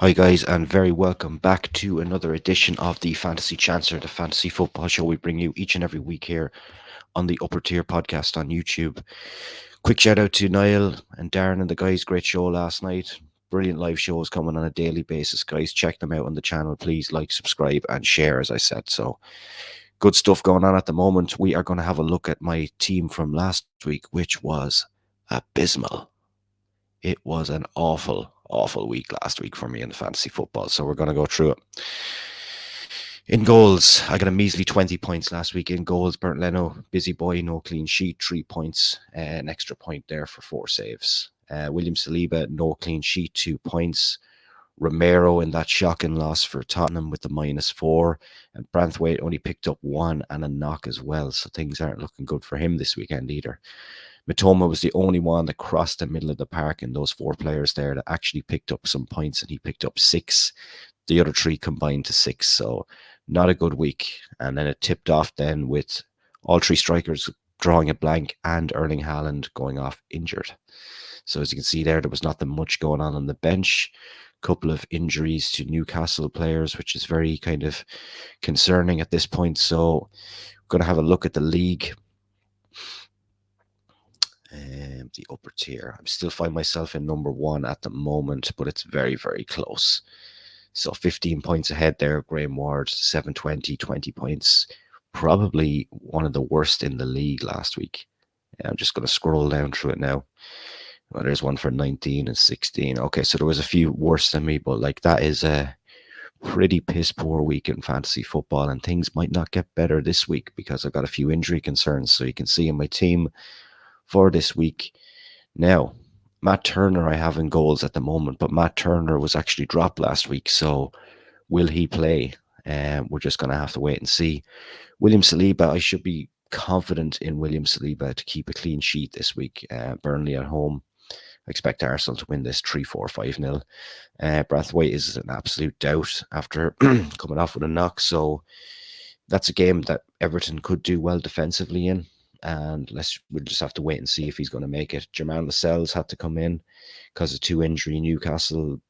Hi, guys, and very welcome back to another edition of the Fantasy Chancer, the fantasy football show we bring you each and every week here on the Upper Tier podcast on YouTube. Quick shout out to Niall and Darren and the guys. Great show last night. Brilliant live shows coming on a daily basis, guys. Check them out on the channel. Please like, subscribe, and share, as I said. So, good stuff going on at the moment. We are going to have a look at my team from last week, which was abysmal. It was an awful, awful week last week for me in the fantasy football. So we're going to go through it. In goals, I got a measly 20 points last week. In goals, Bernd Leno, busy boy, no clean sheet, 3 points, an extra point there for 4 saves. William Saliba, no clean sheet, 2 points. Romero in that shocking loss for Tottenham with the -4. And Branthwaite only picked up 1 and a knock as well. So things aren't looking good for him this weekend either. Matoma was the only one that crossed the middle of the park, and those 4 players there that actually picked up some points, and he picked up 6. The other 3 combined to 6, so not a good week. And then it tipped off then with all 3 strikers drawing a blank and Erling Haaland going off injured. So as you can see there was nothing much going on the bench. Couple of injuries to Newcastle players, which is very kind of concerning at this point. So we're going to have a look at the league. The upper tier. I'm still find myself in number 1 at the moment, but it's very, very close. So 15 points ahead there. Graham Ward, 720, 20 points. Probably one of the worst in the league last week. I'm just going to scroll down through it now. Well, there's one for 19 and 16. Okay, so there was a few worse than me, but like that is a pretty piss poor week in fantasy football, and things might not get better this week because I've got a few injury concerns. So you can see in my team for this week. Now, Matt Turner I have in goals at the moment, but Matt Turner was actually dropped last week, so will he play? We're just going to have to wait and see. William Saliba, I should be confident in William Saliba to keep a clean sheet this week. Burnley at home. I expect Arsenal to win this 3-4, 5-0. Brathwaite is an absolute doubt after coming off with a knock, so that's a game that Everton could do well defensively in. And we'll just have to wait and see if he's going to make it. Jermaine Lascelles had to come in because of two Newcastle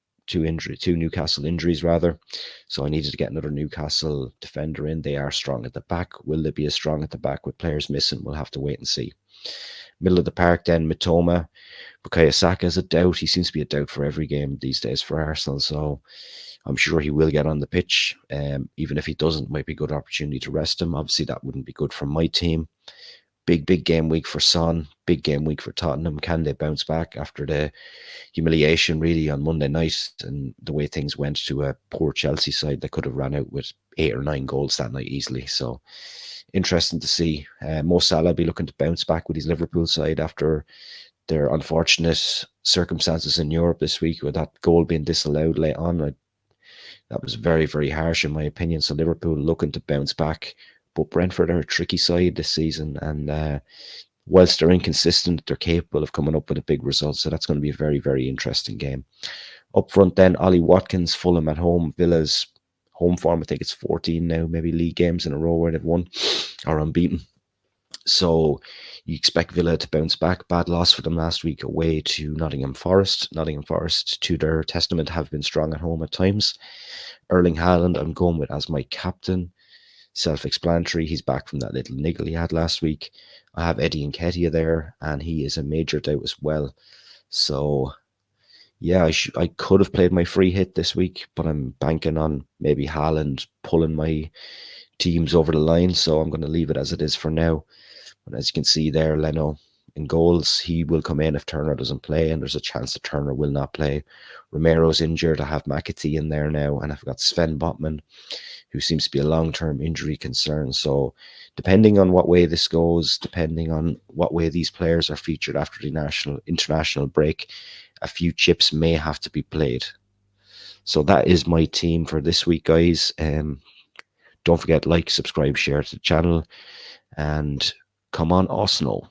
injuries rather. So I needed to get another Newcastle defender in. They are strong at the back. Will they be as strong at the back with players missing? We'll have to wait and see. Middle of the park then, Mitoma. Bukayo Saka is a doubt. He seems to be a doubt for every game these days for Arsenal. So I'm sure he will get on the pitch. Even if he doesn't, might be a good opportunity to rest him. Obviously, that wouldn't be good for my team. Big game week for Son. Big game week for Tottenham. Can they bounce back after the humiliation really on Monday night and the way things went to a poor Chelsea side that could have ran out with 8 or 9 goals that night easily? So interesting to see. Mo Salah be looking to bounce back with his Liverpool side after their unfortunate circumstances in Europe this week with that goal being disallowed late on. That was very, very harsh in my opinion. So Liverpool looking to bounce back. But Brentford are a tricky side this season, and whilst they're inconsistent, they're capable of coming up with a big result. So that's going to be a very, very interesting game. Up front then, Ollie Watkins, Fulham at home. Villa's home form, I think it's 14 now, maybe league games in a row where they've won or unbeaten. So you expect Villa to bounce back. Bad loss for them last week away to Nottingham Forest. Nottingham Forest, to their testament, have been strong at home at times. Erling Haaland, I'm going with as my captain. Self-explanatory. He's back from that little niggle he had last week. I have Eddie Nketiah there, and he is a major doubt as well. So, yeah, I could have played my free hit this week, but I'm banking on maybe Haaland pulling my teams over the line, so I'm going to leave it as it is for now. And as you can see there, Leno in goals, he will come in if Turner doesn't play, and there's a chance that Turner will not play. Romero's injured. I have McAtee in there now, and I've got Sven Botman, who seems to be a long-term injury concern. So depending on what way this goes, depending on what way these players are featured after the international break, a few chips may have to be played. So that is my team for this week, guys. Don't forget, like, subscribe, share to the channel, and come on, Arsenal.